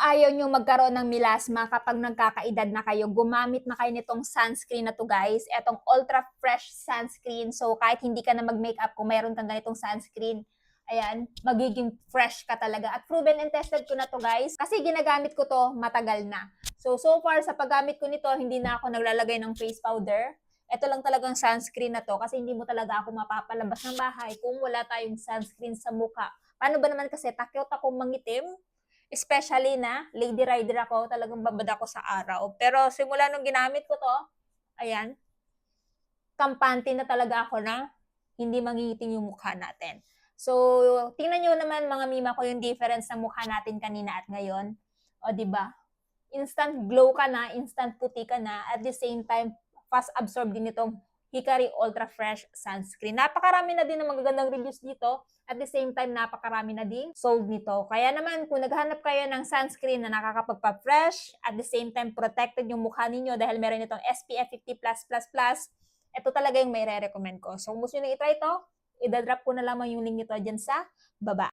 ayaw nyo magkaroon ng melasma kapag nagkakaedad na kayo, gumamit na kayo nitong sunscreen na to guys. Etong Ultra Fresh Sunscreen. So kahit hindi ka na mag-makeup, kung mayroon kang ganitong sunscreen, ayan, magiging fresh ka talaga. At proven and tested ko na to guys. Kasi ginagamit ko to matagal na. So far sa paggamit ko nito, hindi na ako naglalagay ng face powder. Ito lang talagang sunscreen na to kasi hindi mo talaga ako mapapalabas ng bahay kung wala tayong sunscreen sa mukha. Paano ba naman kasi takot akong mangitim? Especially na lady rider ako, talagang babad ako sa araw. Pero simula nung ginamit ko to, ayan, kampante na talaga ako na hindi mangingitim yung mukha natin. So, tingnan nyo naman mga mima ko yung difference ng mukha natin kanina at ngayon. O, di ba? Instant glow ka na, instant puti ka na, at the same time, fast absorb din itong Hikari Ultra Fresh Sunscreen. Napakarami na din ng magagandang reviews dito. At the same time, napakarami na din sold nito. Kaya naman, kung naghanap kayo ng sunscreen na nakakapagpa-fresh, at the same time, protected yung mukha ninyo dahil meron itong SPF 50+++, ito talaga yung may re-recommend ko. So, kung gusto nyo na itry ito, idadrop ko na lamang yung link nito dyan sa baba.